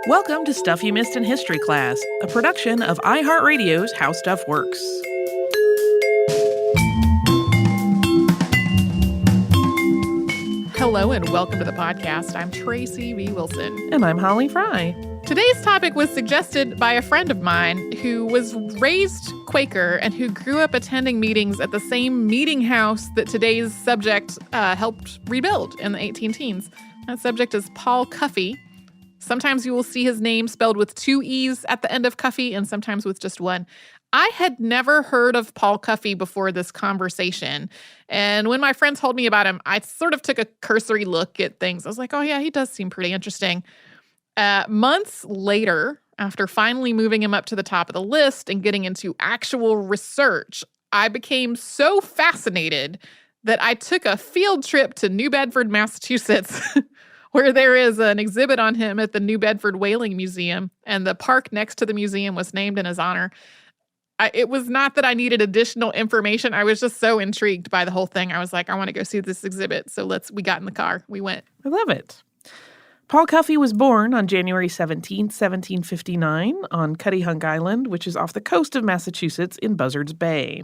Welcome to Stuff You Missed in History Class, a production of iHeartRadio's How Stuff Works. Hello and welcome to the podcast. I'm Tracy V. Wilson. And I'm Holly Fry. Today's topic was suggested by a friend of mine who was raised Quaker and who grew up attending meetings at the same meeting house that today's subject helped rebuild in the 18-teens. That subject is Paul Cuffe. Sometimes you will see his name spelled with two E's at the end of Cuffe and sometimes with just one. I had never heard of Paul Cuffe before this conversation. And when my friend told me about him, I sort of took a cursory look at things. I was like, oh yeah, he does seem pretty interesting. Months later, after finally moving him up to the top of the list and getting into actual research, I became so fascinated that I took a field trip to New Bedford, Massachusetts, where there is an exhibit on him at the New Bedford Whaling Museum, and the park next to the museum was named in his honor. It was not that I needed additional information. I was just so intrigued by the whole thing. I was like, I want to go see this exhibit. So we got in the car. We went. I love it. Paul Cuffe was born on January 17, 1759, on Cuttyhunk Island, which is off the coast of Massachusetts in Buzzards Bay.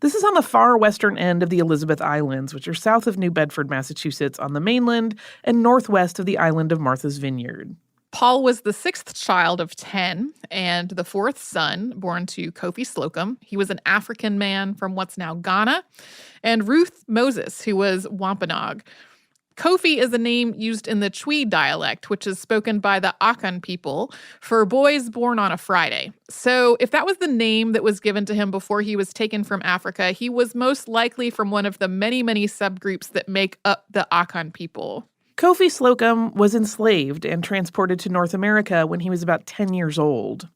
This is on the far western end of the Elizabeth Islands, which are south of New Bedford, Massachusetts on the mainland and northwest of the island of Martha's Vineyard. Paul was the sixth child of 10 and the fourth son born to Cuffe Slocum. He was an African man from what's now Ghana, and Ruth Moses, who was Wampanoag. Cuffe is a name used in the Twi dialect, which is spoken by the Akan people for boys born on a Friday. So if that was the name that was given to him before he was taken from Africa, he was most likely from one of the many, many subgroups that make up the Akan people. Cuffe Slocum was enslaved and transported to North America when he was about 10 years old.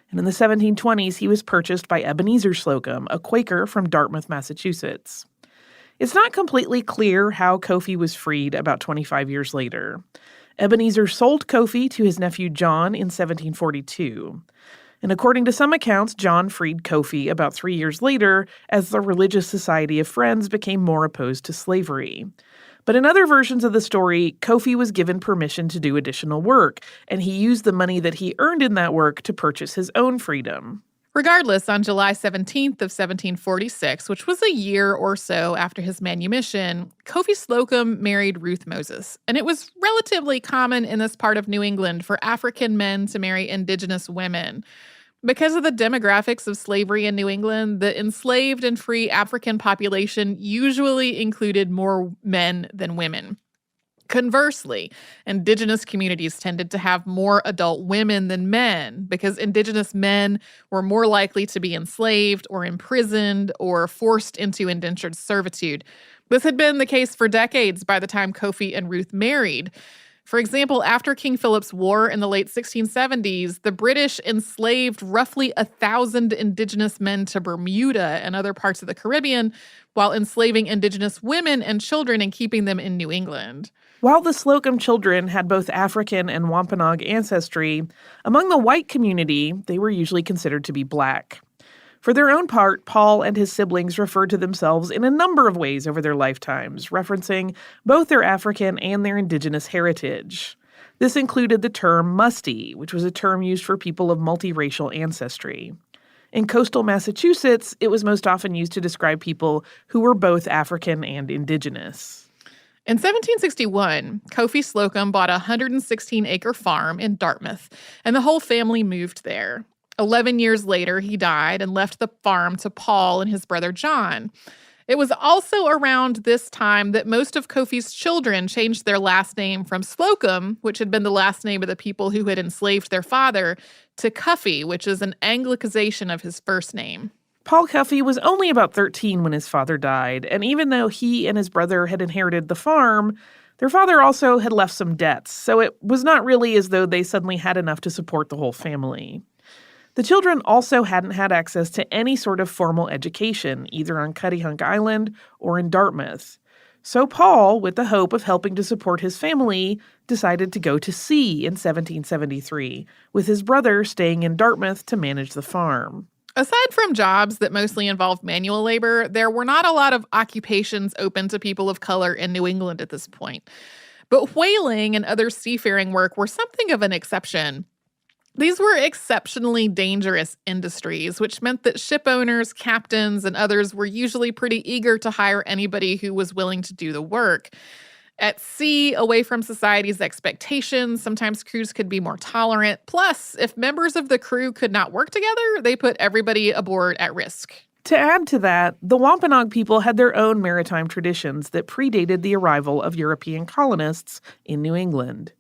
And in the 1720s, he was purchased by Ebenezer Slocum, a Quaker from Dartmouth, Massachusetts. It's not completely clear how Cuffe was freed about 25 years later. Ebenezer sold Cuffe to his nephew John in 1742. And according to some accounts, John freed Cuffe about 3 years later as the Religious Society of Friends became more opposed to slavery. But in other versions of the story, Cuffe was given permission to do additional work, and he used the money that he earned in that work to purchase his own freedom. Regardless, on July 17th of 1746, which was a year or so after his manumission, Cuffe Slocum married Ruth Moses. And it was relatively common in this part of New England for African men to marry indigenous women. Because of the demographics of slavery in New England, the enslaved and free African population usually included more men than women. Conversely, indigenous communities tended to have more adult women than men because indigenous men were more likely to be enslaved or imprisoned or forced into indentured servitude. This had been the case for decades by the time Cuffe and Ruth married. For example, after King Philip's War in the late 1670s, the British enslaved roughly 1,000 indigenous men to Bermuda and other parts of the Caribbean, while enslaving indigenous women and children and keeping them in New England. While the Slocum children had both African and Wampanoag ancestry, among the white community, they were usually considered to be black. For their own part, Paul and his siblings referred to themselves in a number of ways over their lifetimes, referencing both their African and their indigenous heritage. This included the term musty, which was a term used for people of multiracial ancestry. In coastal Massachusetts, it was most often used to describe people who were both African and indigenous. In 1761, Cuffe Slocum bought a 116-acre farm in Dartmouth, and the whole family moved there. 11 years later, he died and left the farm to Paul and his brother John. It was also around this time that most of Cuffe's children changed their last name from Slocum, which had been the last name of the people who had enslaved their father, to Cuffe, which is an Anglicization of his first name. Paul Cuffe was only about 13 when his father died, and even though he and his brother had inherited the farm, their father also had left some debts, so it was not really as though they suddenly had enough to support the whole family. The children also hadn't had access to any sort of formal education, either on Cuttyhunk Island or in Dartmouth. So Paul, with the hope of helping to support his family, decided to go to sea in 1773, with his brother staying in Dartmouth to manage the farm. Aside from jobs that mostly involved manual labor, there were not a lot of occupations open to people of color in New England at this point. But whaling and other seafaring work were something of an exception. These were exceptionally dangerous industries, which meant that ship owners, captains, and others were usually pretty eager to hire anybody who was willing to do the work. At sea, away from society's expectations, sometimes crews could be more tolerant. Plus, if members of the crew could not work together, they put everybody aboard at risk. To add to that, the Wampanoag people had their own maritime traditions that predated the arrival of European colonists in New England.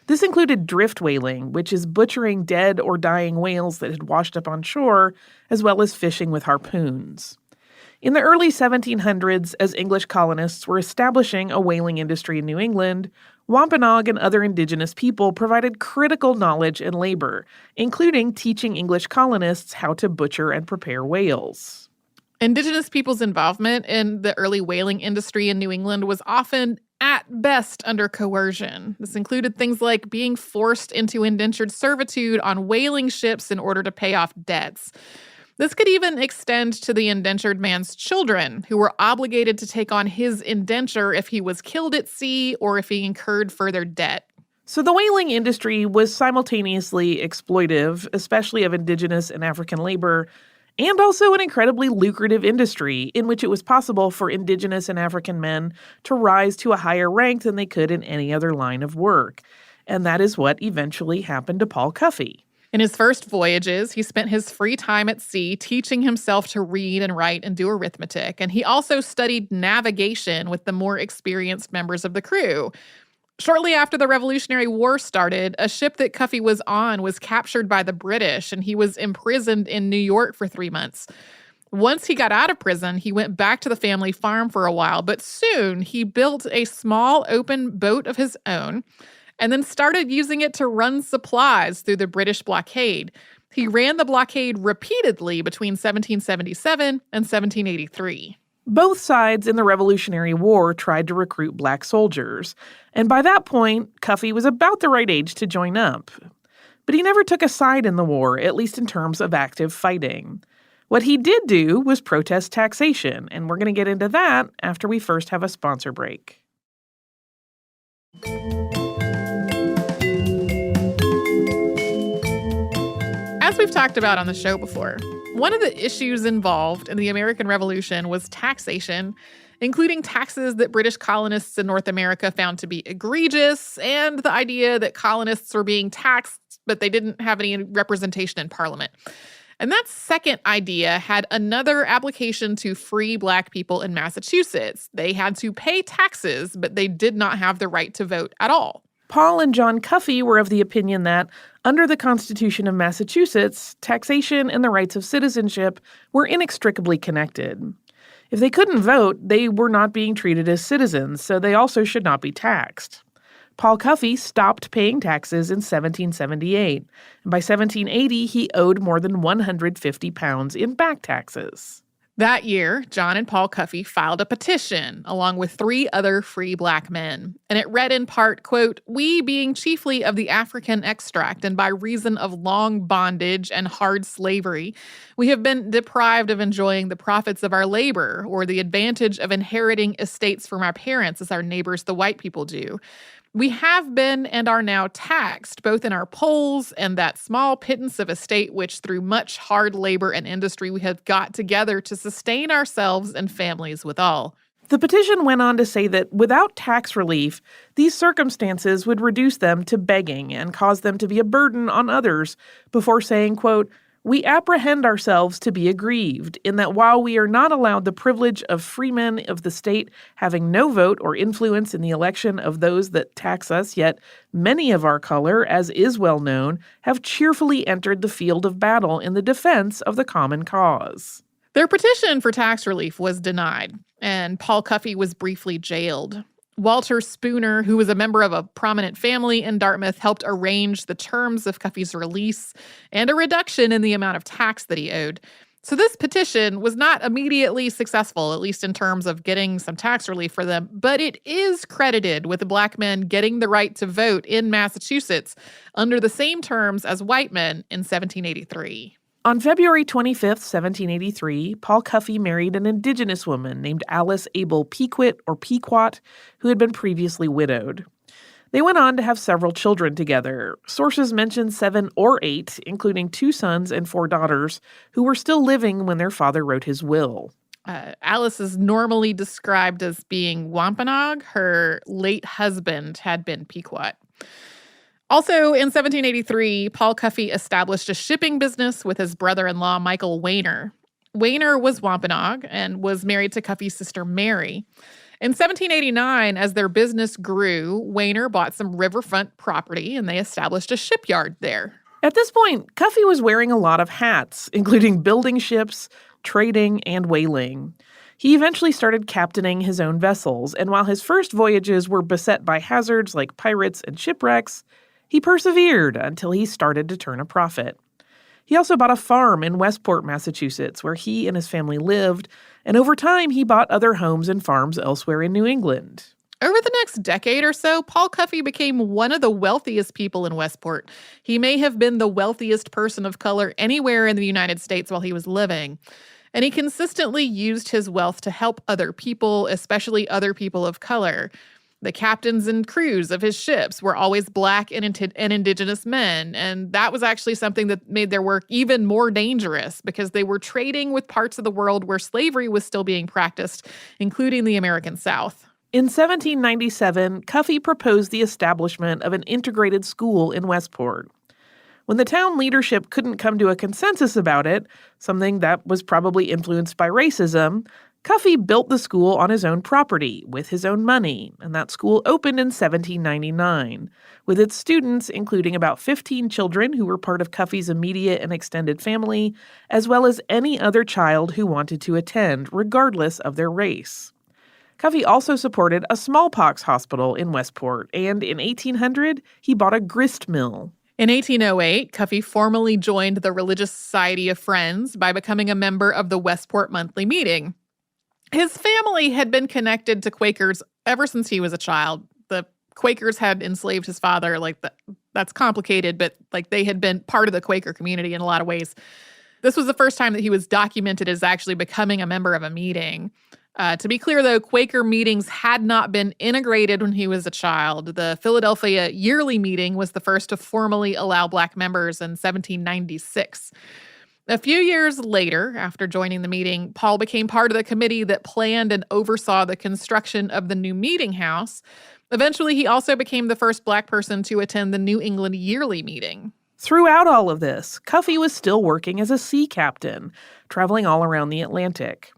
This included drift whaling, which is butchering dead or dying whales that had washed up on shore, as well as fishing with harpoons. In the early 1700s, as English colonists were establishing a whaling industry in New England, Wampanoag and other indigenous people provided critical knowledge and labor, including teaching English colonists how to butcher and prepare whales. Indigenous people's involvement in the early whaling industry in New England was often, at best, under coercion. This included things like being forced into indentured servitude on whaling ships in order to pay off debts. This could even extend to the indentured man's children, who were obligated to take on his indenture if he was killed at sea or if he incurred further debt. So the whaling industry was simultaneously exploitive, especially of indigenous and African labor, and also an incredibly lucrative industry in which it was possible for indigenous and African men to rise to a higher rank than they could in any other line of work. And that is what eventually happened to Paul Cuffe. In his first voyages, he spent his free time at sea teaching himself to read and write and do arithmetic, and he also studied navigation with the more experienced members of the crew. Shortly after the Revolutionary War started, a ship that Cuffe was on was captured by the British, and he was imprisoned in New York for 3 months. Once he got out of prison, he went back to the family farm for a while, but soon he built a small open boat of his own and then started using it to run supplies through the British blockade. He ran the blockade repeatedly between 1777 and 1783. Both sides in the Revolutionary War tried to recruit black soldiers, and by that point, Cuffe was about the right age to join up. But he never took a side in the war, at least in terms of active fighting. What he did do was protest taxation, and we're going to get into that after we first have a sponsor break. As we've talked about on the show before, one of the issues involved in the American Revolution was taxation, including taxes that British colonists in North America found to be egregious, and the idea that colonists were being taxed, but they didn't have any representation in Parliament. And that second idea had another application to free Black people in Massachusetts. They had to pay taxes, but they did not have the right to vote at all. Paul and John Cuffe were of the opinion that, under the Constitution of Massachusetts, taxation and the rights of citizenship were inextricably connected. If they couldn't vote, they were not being treated as citizens, so they also should not be taxed. Paul Cuffe stopped paying taxes in 1778, and by 1780 he owed more than £150 in back taxes. That year, John and Paul Cuffe filed a petition along with 3 other free Black men. And it read in part, quote, "We being chiefly of the African extract and by reason of long bondage and hard slavery, we have been deprived of enjoying the profits of our labor or the advantage of inheriting estates from our parents as our neighbors the white people do. We have been and are now taxed, both in our polls and that small pittance of estate which through much hard labor and industry we have got together to sustain ourselves and families withal." The petition went on to say that without tax relief, these circumstances would reduce them to begging and cause them to be a burden on others, before saying, quote, "We apprehend ourselves to be aggrieved, in that while we are not allowed the privilege of freemen of the state having no vote or influence in the election of those that tax us, yet many of our color, as is well known, have cheerfully entered the field of battle in the defense of the common cause." Their petition for tax relief was denied, and Paul Cuffe was briefly jailed. Walter Spooner, who was a member of a prominent family in Dartmouth, helped arrange the terms of Cuffe's release and a reduction in the amount of tax that he owed. So this petition was not immediately successful, at least in terms of getting some tax relief for them, but it is credited with the Black men getting the right to vote in Massachusetts under the same terms as white men in 1783. On February 25th, 1783, Paul Cuffe married an indigenous woman named Alice Abel Pequot or Pequot, who had been previously widowed. They went on to have several children together. Sources mention 7 or 8, including 2 sons and 4 daughters, who were still living when their father wrote his will. Alice is normally described as being Wampanoag. Her late husband had been Pequot. Also, in 1783, Paul Cuffe established a shipping business with his brother-in-law, Michael Wainer. Wainer was Wampanoag and was married to Cuffe's sister, Mary. In 1789, as their business grew, Wainer bought some riverfront property and they established a shipyard there. At this point, Cuffe was wearing a lot of hats, including building ships, trading, and whaling. He eventually started captaining his own vessels, and while his first voyages were beset by hazards like pirates and shipwrecks, he persevered until he started to turn a profit. He also bought a farm in Westport, Massachusetts, where he and his family lived, and over time he bought other homes and farms elsewhere in New England. Over the next decade or so, Paul Cuffe became one of the wealthiest people in Westport. He may have been the wealthiest person of color anywhere in the United States while he was living. And he consistently used his wealth to help other people, especially other people of color. The captains and crews of his ships were always Black and indigenous men, and that was actually something that made their work even more dangerous because they were trading with parts of the world where slavery was still being practiced, including the American South. In 1797, Cuffe proposed the establishment of an integrated school in Westport. When the town leadership couldn't come to a consensus about it, something that was probably influenced by racism, Cuffe built the school on his own property with his own money, and that school opened in 1799, with its students including about 15 children who were part of Cuffe's immediate and extended family, as well as any other child who wanted to attend, regardless of their race. Cuffe also supported a smallpox hospital in Westport, and in 1800, he bought a grist mill. In 1808, Cuffe formally joined the Religious Society of Friends by becoming a member of the Westport Monthly Meeting. His family had been connected to Quakers ever since he was a child. The Quakers had enslaved his father. That's complicated, but they had been part of the Quaker community in a lot of ways. This was the first time that he was documented as actually becoming a member of a meeting. To be clear, though, Quaker meetings had not been integrated when he was a child. The Philadelphia Yearly Meeting was the first to formally allow Black members in 1796. A few years later, after joining the meeting, Paul became part of the committee that planned and oversaw the construction of the new meeting house. Eventually, he also became the first Black person to attend the New England Yearly Meeting. Throughout all of this, Cuffe was still working as a sea captain, traveling all around the Atlantic.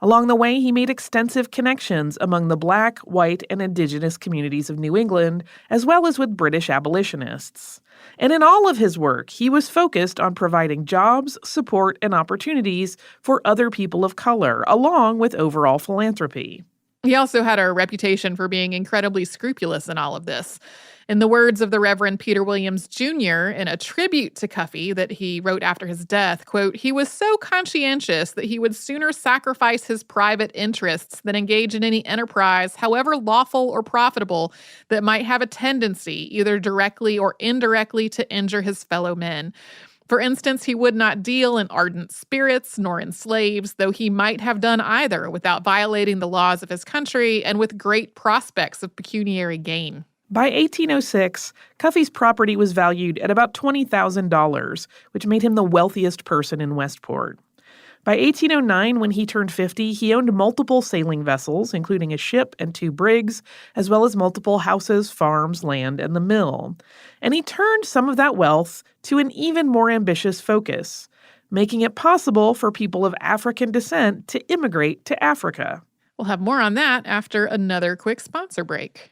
Along the way, he made extensive connections among the Black, white, and indigenous communities of New England, as well as with British abolitionists. And in all of his work, he was focused on providing jobs, support, and opportunities for other people of color, along with overall philanthropy. He also had a reputation for being incredibly scrupulous in all of this. In the words of the Reverend Peter Williams Jr. in a tribute to Cuffe that he wrote after his death, quote, "He was so conscientious that he would sooner sacrifice his private interests than engage in any enterprise, however lawful or profitable, that might have a tendency, either directly or indirectly, to injure his fellow men. For instance, he would not deal in ardent spirits nor in slaves, though he might have done either without violating the laws of his country and with great prospects of pecuniary gain." By 1806, Cuffe's property was valued at about $20,000, which made him the wealthiest person in Westport. By 1809, when he turned 50, he owned multiple sailing vessels, including a ship and 2 brigs, as well as multiple houses, farms, land, and the mill. And he turned some of that wealth to an even more ambitious focus, making it possible for people of African descent to immigrate to Africa. We'll have more on that after another quick sponsor break.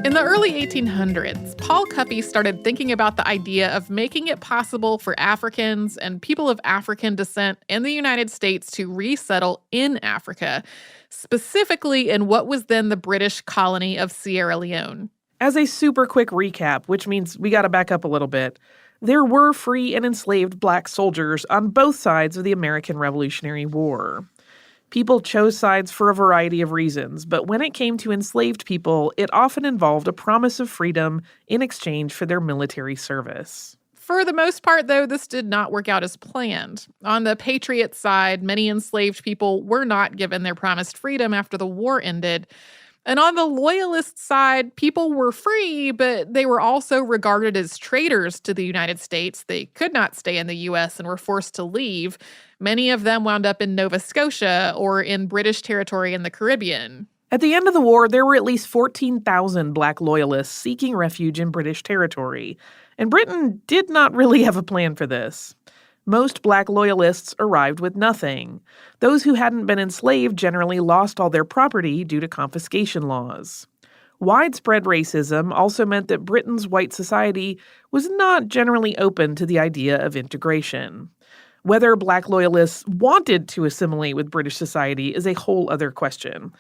In the early 1800s, Paul Cuffe started thinking about the idea of making it possible for Africans and people of African descent in the United States to resettle in Africa, specifically in what was then the British colony of Sierra Leone. As a super quick recap, which means we gotta back up a little bit, there were free and enslaved Black soldiers on both sides of the American Revolutionary War. People chose sides for a variety of reasons, but when it came to enslaved people, it often involved a promise of freedom in exchange for their military service. For the most part, though, this did not work out as planned. On the Patriot side, many enslaved people were not given their promised freedom after the war ended. And on the Loyalist side, people were free, but they were also regarded as traitors to the United States. They could not stay in the U.S. and were forced to leave. Many of them wound up in Nova Scotia or in British territory in the Caribbean. At the end of the war, there were at least 14,000 Black Loyalists seeking refuge in British territory, and Britain did not really have a plan for this. Most Black Loyalists arrived with nothing. Those who hadn't been enslaved generally lost all their property due to confiscation laws. Widespread racism also meant that Britain's white society was not generally open to the idea of integration. Whether Black Loyalists wanted to assimilate with British society is a whole other question.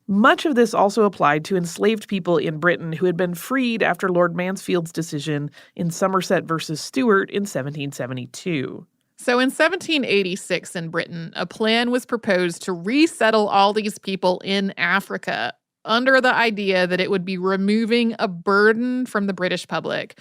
Much of this also applied to enslaved people in Britain who had been freed after Lord Mansfield's decision in Somerset versus Stuart in 1772. So in 1786 in Britain, a plan was proposed to resettle all these people in Africa under the idea that it would be removing a burden from the British public.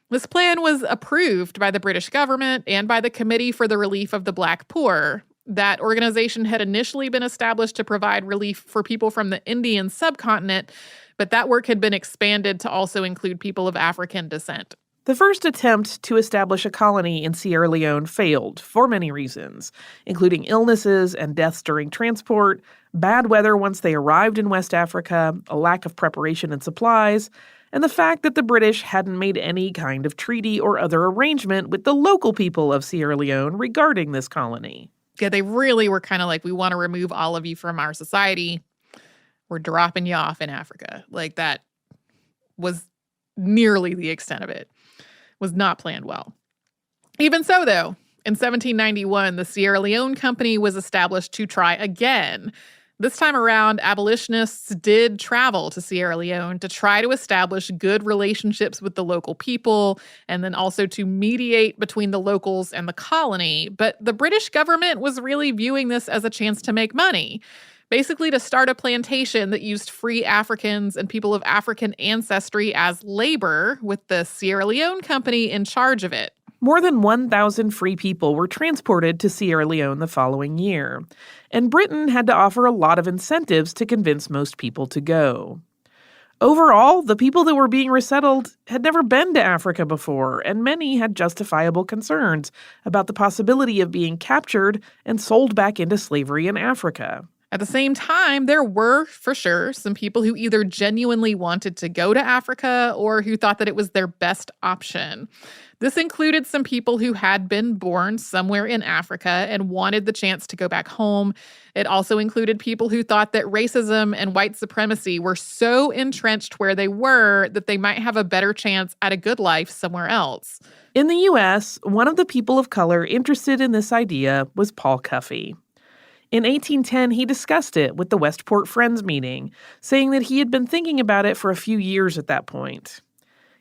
This plan was approved by the British government and by the Committee for the Relief of the Black Poor. That organization had initially been established to provide relief for people from the Indian subcontinent, but that work had been expanded to also include people of African descent. The first attempt to establish a colony in Sierra Leone failed for many reasons, including illnesses and deaths during transport, bad weather once they arrived in West Africa, a lack of preparation and supplies, and the fact that the British hadn't made any kind of treaty or other arrangement with the local people of Sierra Leone regarding this colony. Yeah, they really were kind of like, we want to remove all of you from our society. We're dropping you off in Africa. Like, that was nearly the extent of it. Was not planned well. Even so, though, in 1791, the Sierra Leone Company was established to try again. This time around, abolitionists did travel to Sierra Leone to try to establish good relationships with the local people and then also to mediate between the locals and the colony. But the British government was really viewing this as a chance to make money, basically to start a plantation that used free Africans and people of African ancestry as labor, with the Sierra Leone Company in charge of it. More than 1,000 free people were transported to Sierra Leone the following year, and Britain had to offer a lot of incentives to convince most people to go. Overall, the people that were being resettled had never been to Africa before, and many had justifiable concerns about the possibility of being captured and sold back into slavery in Africa. At the same time, there were, for sure, some people who either genuinely wanted to go to Africa or who thought that it was their best option. This included some people who had been born somewhere in Africa and wanted the chance to go back home. It also included people who thought that racism and white supremacy were so entrenched where they were that they might have a better chance at a good life somewhere else. In the U.S., one of the people of color interested in this idea was Paul Cuffe. In 1810, he discussed it with the Westport Friends meeting, saying that he had been thinking about it for a few years at that point.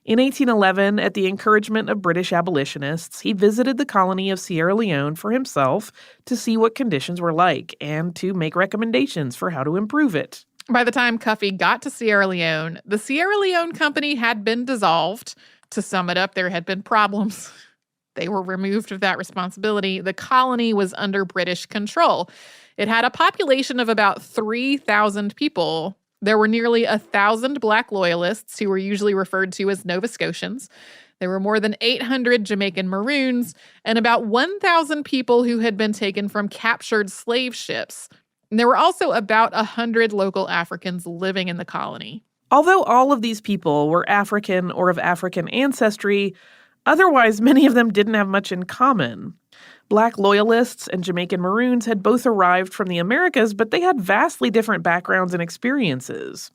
In 1811, at the encouragement of British abolitionists, he visited the colony of Sierra Leone for himself to see what conditions were like and to make recommendations for how to improve it. By the time Cuffe got to Sierra Leone, the Sierra Leone Company had been dissolved. To sum it up, there had been problems. They were removed of that responsibility. The colony was under British control. It had a population of about 3,000 people. There were nearly 1,000 Black Loyalists, who were usually referred to as Nova Scotians. There were more than 800 Jamaican Maroons, and about 1,000 people who had been taken from captured slave ships. And there were also about 100 local Africans living in the colony. Although all of these people were African or of African ancestry, otherwise many of them didn't have much in common. Black Loyalists and Jamaican Maroons had both arrived from the Americas, but they had vastly different backgrounds and experiences.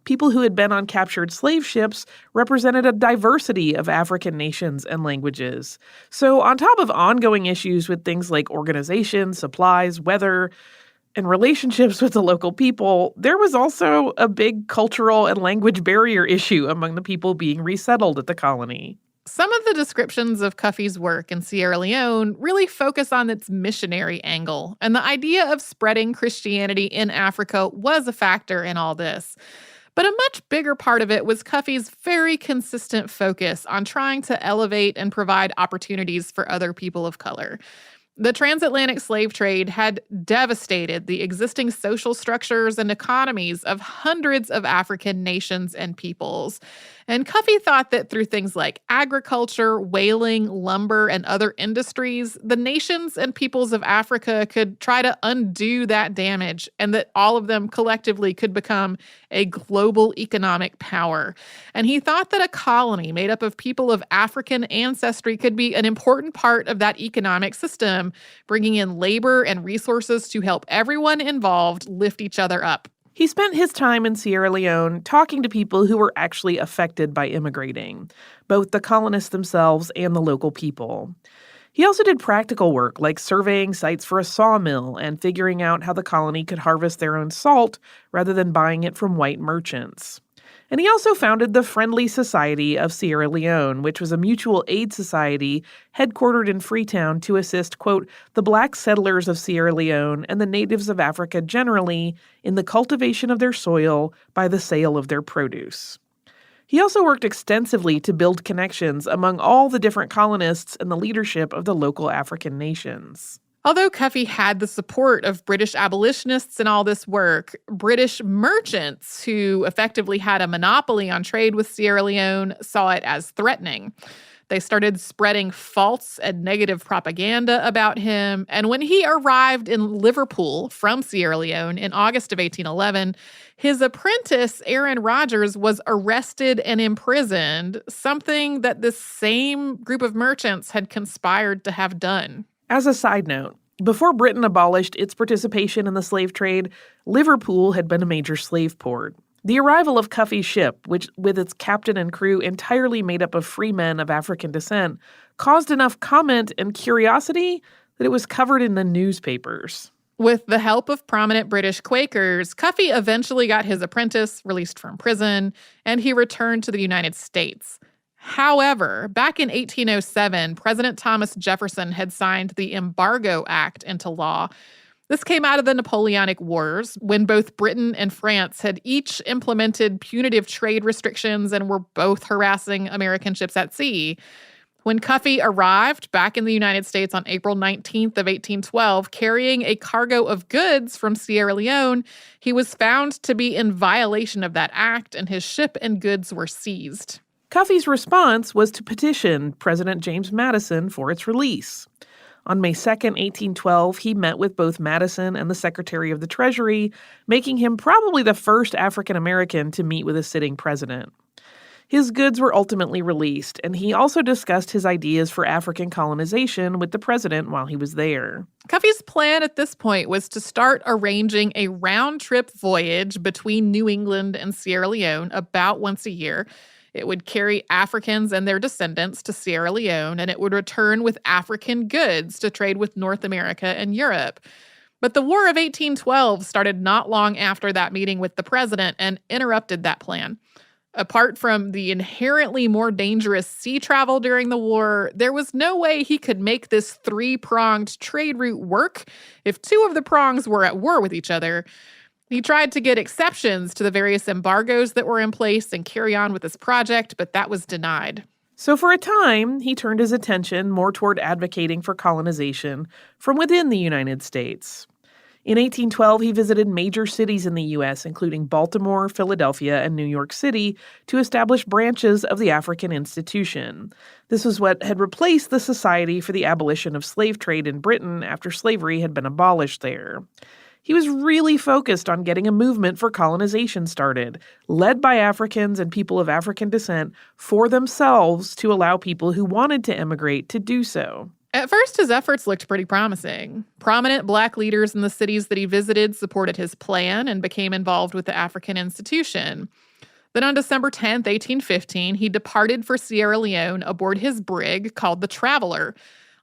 People who had been on captured slave ships represented a diversity of African nations and languages. So on top of ongoing issues with things like organization, supplies, weather, and relationships with the local people, there was also a big cultural and language barrier issue among the people being resettled at the colony. Some of the descriptions of Cuffe's work in Sierra Leone really focus on its missionary angle, and the idea of spreading Christianity in Africa was a factor in all this. But a much bigger part of it was Cuffe's very consistent focus on trying to elevate and provide opportunities for other people of color. The transatlantic slave trade had devastated the existing social structures and economies of hundreds of African nations and peoples. And Cuffe thought that through things like agriculture, whaling, lumber, and other industries, the nations and peoples of Africa could try to undo that damage, and that all of them collectively could become a global economic power. And he thought that a colony made up of people of African ancestry could be an important part of that economic system, bringing in labor and resources to help everyone involved lift each other up. He spent his time in Sierra Leone talking to people who were actually affected by immigrating, both the colonists themselves and the local people. He also did practical work like surveying sites for a sawmill and figuring out how the colony could harvest their own salt rather than buying it from white merchants. And he also founded the Friendly Society of Sierra Leone, which was a mutual aid society headquartered in Freetown to assist, quote, the black settlers of Sierra Leone and the natives of Africa generally in the cultivation of their soil by the sale of their produce. He also worked extensively to build connections among all the different colonists and the leadership of the local African nations. Although Cuffe had the support of British abolitionists in all this work, British merchants who effectively had a monopoly on trade with Sierra Leone saw it as threatening. They started spreading false and negative propaganda about him, and when he arrived in Liverpool from Sierra Leone in August of 1811, his apprentice, Aaron Rodgers, was arrested and imprisoned, something that this same group of merchants had conspired to have done. As a side note, before Britain abolished its participation in the slave trade, Liverpool had been a major slave port. The arrival of Cuffe's ship, which with its captain and crew entirely made up of free men of African descent, caused enough comment and curiosity that it was covered in the newspapers. With the help of prominent British Quakers, Cuffe eventually got his apprentice released from prison, and he returned to the United States. However, back in 1807, President Thomas Jefferson had signed the Embargo Act into law. This came out of the Napoleonic Wars, when both Britain and France had each implemented punitive trade restrictions and were both harassing American ships at sea. When Cuffe arrived back in the United States on April 19th of 1812, carrying a cargo of goods from Sierra Leone, he was found to be in violation of that act, and his ship and goods were seized. Cuffe's response was to petition President James Madison for its release. On May 2, 1812, he met with both Madison and the Secretary of the Treasury, making him probably the first African American to meet with a sitting president. His goods were ultimately released, and he also discussed his ideas for African colonization with the president while he was there. Cuffe's plan at this point was to start arranging a round-trip voyage between New England and Sierra Leone about once a year. It would carry Africans and their descendants to Sierra Leone, and it would return with African goods to trade with North America and Europe. But the War of 1812 started not long after that meeting with the president and interrupted that plan. Apart from the inherently more dangerous sea travel during the war, there was no way he could make this three-pronged trade route work if two of the prongs were at war with each other. He tried to get exceptions to the various embargoes that were in place and carry on with his project, but that was denied. So for a time, he turned his attention more toward advocating for colonization from within the United States. In 1812, he visited major cities in the U.S., including Baltimore, Philadelphia, and New York City, to establish branches of the African Institution. This was what had replaced the Society for the Abolition of Slave Trade in Britain after slavery had been abolished there. He was really focused on getting a movement for colonization started, led by Africans and people of African descent for themselves to allow people who wanted to emigrate to do so. At first, his efforts looked pretty promising. Prominent Black leaders in the cities that he visited supported his plan and became involved with the African Institution. Then on December 10th, 1815, he departed for Sierra Leone aboard his brig called the Traveler.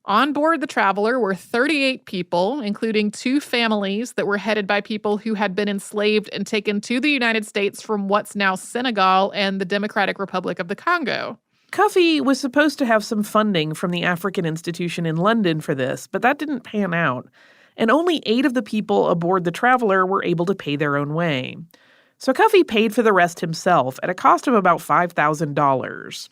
On board the Traveler were 38 people, including 2 families that were headed by people who had been enslaved and taken to the United States from what's now Senegal and the Democratic Republic of the Congo. Cuffe was supposed to have some funding from the African Institution in London for this, but that didn't pan out, and only 8 of the people aboard the Traveler were able to pay their own way. So Cuffe paid for the rest himself at a cost of about $5,000.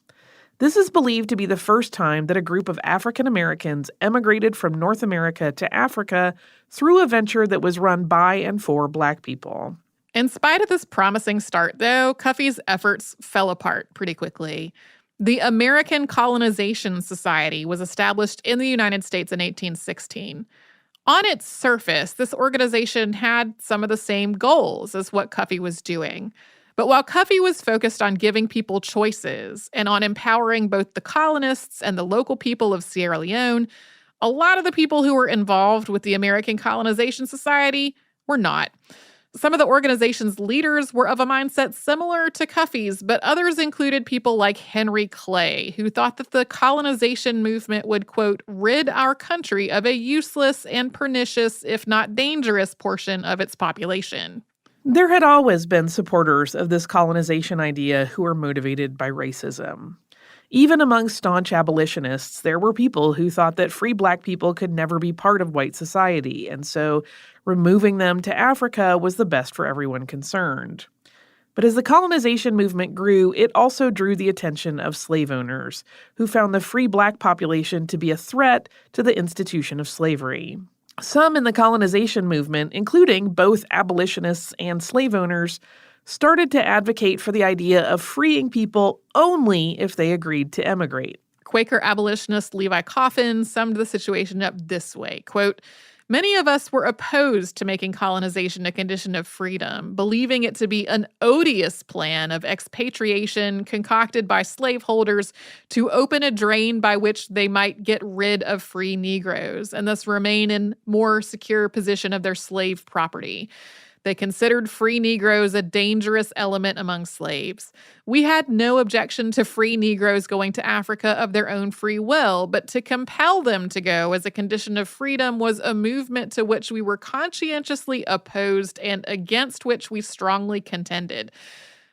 This is believed to be the first time that a group of African Americans emigrated from North America to Africa through a venture that was run by and for Black people. In spite of this promising start, though, Cuffe's efforts fell apart pretty quickly. The American Colonization Society was established in the United States in 1816. On its surface, this organization had some of the same goals as what Cuffe was doing. But while Cuffe was focused on giving people choices and on empowering both the colonists and the local people of Sierra Leone, a lot of the people who were involved with the American Colonization Society were not. Some of the organization's leaders were of a mindset similar to Cuffe's, but others included people like Henry Clay, who thought that the colonization movement would, quote, rid our country of a useless and pernicious, if not dangerous, portion of its population. There had always been supporters of this colonization idea who were motivated by racism. Even among staunch abolitionists, there were people who thought that free Black people could never be part of white society, and so removing them to Africa was the best for everyone concerned. But as the colonization movement grew, it also drew the attention of slave owners, who found the free Black population to be a threat to the institution of slavery. Some in the colonization movement, including both abolitionists and slave owners, started to advocate for the idea of freeing people only if they agreed to emigrate. Quaker abolitionist Levi Coffin summed the situation up this way, quote, many of us were opposed to making colonization a condition of freedom, believing it to be an odious plan of expatriation concocted by slaveholders to open a drain by which they might get rid of free Negroes and thus remain in more secure position of their slave property. They considered free Negroes a dangerous element among slaves. We had no objection to free Negroes going to Africa of their own free will, but to compel them to go as a condition of freedom was a movement to which we were conscientiously opposed and against which we strongly contended.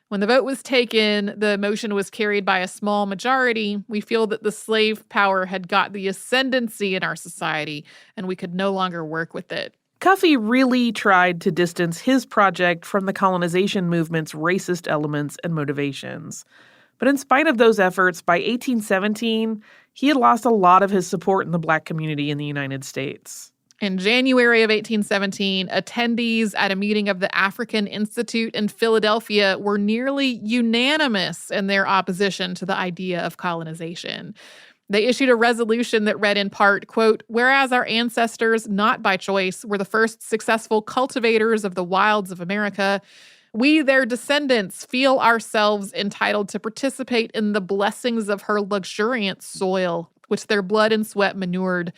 When the vote was taken, the motion was carried by a small majority. We feel that the slave power had got the ascendancy in our society, and we could no longer work with it. Cuffe really tried to distance his project from the colonization movement's racist elements and motivations. But in spite of those efforts, by 1817, he had lost a lot of his support in the Black community in the United States. In January of 1817, attendees at a meeting of the African Institute in Philadelphia were nearly unanimous in their opposition to the idea of colonization. They issued a resolution that read in part, quote, whereas our ancestors, not by choice, were the first successful cultivators of the wilds of America, we, their descendants, feel ourselves entitled to participate in the blessings of her luxuriant soil, which their blood and sweat manured,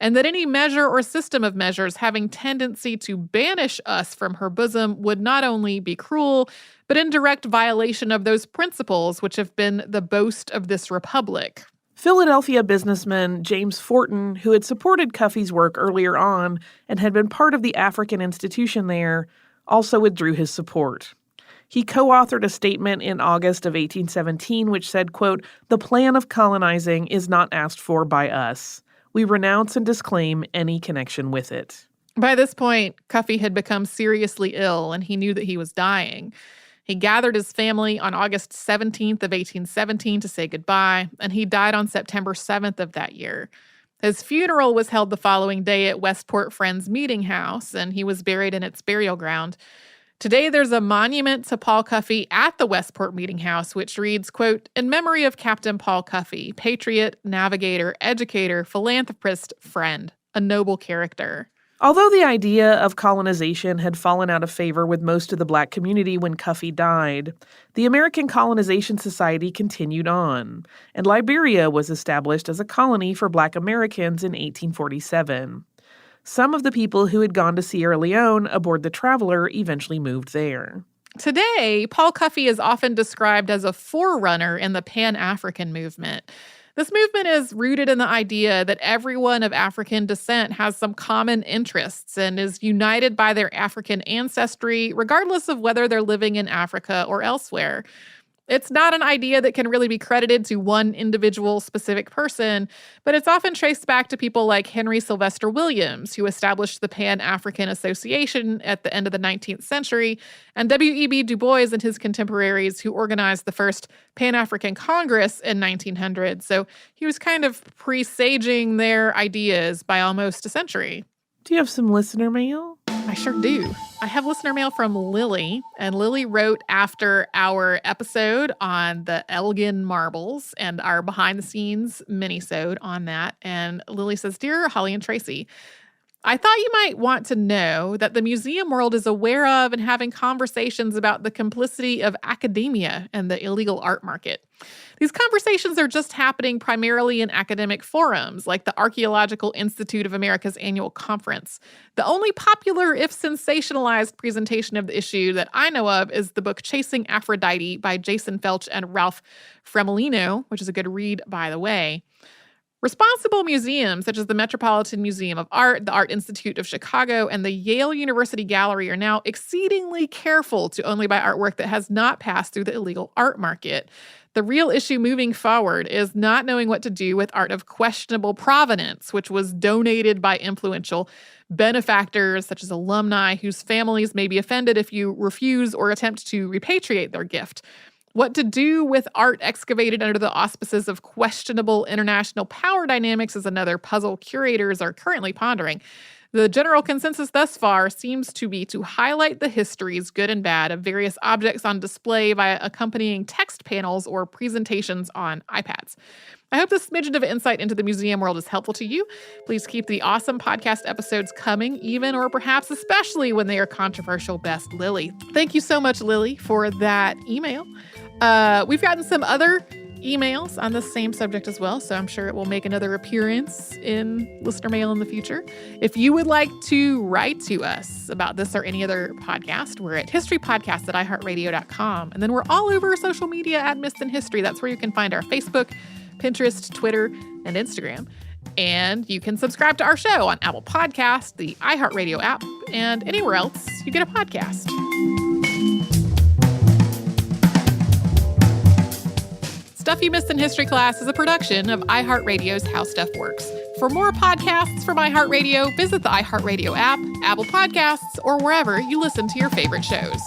and that any measure or system of measures having tendency to banish us from her bosom would not only be cruel, but in direct violation of those principles which have been the boast of this republic. Philadelphia businessman James Forten, who had supported Cuffe's work earlier on and had been part of the African institution there, also withdrew his support. He co-authored a statement in August of 1817 which said, quote, the plan of colonizing is not asked for by us. We renounce and disclaim any connection with it. By this point, Cuffe had become seriously ill, and he knew that he was dying. He gathered his family on August 17th of 1817 to say goodbye, and he died on September 7th of that year. His funeral was held the following day at Westport Friends Meeting House, and he was buried in its burial ground. Today, there's a monument to Paul Cuffe at the Westport Meeting House, which reads, quote, in memory of Captain Paul Cuffe, patriot, navigator, educator, philanthropist, friend, a noble character. Although the idea of colonization had fallen out of favor with most of the Black community when Cuffe died, the American Colonization Society continued on, and Liberia was established as a colony for Black Americans in 1847. Some of the people who had gone to Sierra Leone aboard the Traveler eventually moved there. Today, Paul Cuffe is often described as a forerunner in the Pan-African movement. This movement is rooted in the idea that everyone of African descent has some common interests and is united by their African ancestry, regardless of whether they're living in Africa or elsewhere. It's not an idea that can really be credited to one individual specific person, but it's often traced back to people like Henry Sylvester Williams, who established the Pan-African Association at the end of the 19th century, and W.E.B. Du Bois and his contemporaries, who organized the first Pan-African Congress in 1900. So he was kind of presaging their ideas by almost a century. Do you have some listener mail? I sure do. I have listener mail from Lily, and Lily wrote after our episode on the Elgin marbles and our behind-the-scenes mini-sode on that. And Lily says, "Dear Holly and Tracy, I thought you might want to know that the museum world is aware of and having conversations about the complicity of academia and the illegal art market. These conversations are just happening primarily in academic forums, like the Archaeological Institute of America's annual conference. The only popular, if sensationalized, presentation of the issue that I know of is the book Chasing Aphrodite by Jason Felch and Ralph Fremolino, which is a good read, by the way. Responsible museums, such as the Metropolitan Museum of Art, the Art Institute of Chicago, and the Yale University Gallery, are now exceedingly careful to only buy artwork that has not passed through the illegal art market. The real issue moving forward is not knowing what to do with art of questionable provenance, which was donated by influential benefactors, such as alumni, whose families may be offended if you refuse or attempt to repatriate their gift. What to do with art excavated under the auspices of questionable international power dynamics is another puzzle curators are currently pondering. The general consensus thus far seems to be to highlight the histories, good and bad, of various objects on display via accompanying text panels or presentations on iPads. I hope this smidgen of insight into the museum world is helpful to you. Please keep the awesome podcast episodes coming, even or perhaps especially when they are controversial. Best, Lily." Thank you so much, Lily, for that email. We've gotten some other emails on the same subject as well, so I'm sure it will make another appearance in listener mail in the future. If you would like to write to us about this or any other podcast, we're at historypodcast@iHeartRadio.com. And then we're all over social media at Missed in History. That's where you can find our Facebook, Pinterest, Twitter, and Instagram. And you can subscribe to our show on Apple Podcasts, the iHeartRadio app, and anywhere else you get a podcast. Stuff You Missed in History Class is a production of iHeartRadio's How Stuff Works. For more podcasts from iHeartRadio, visit the iHeartRadio app, Apple Podcasts, or wherever you listen to your favorite shows.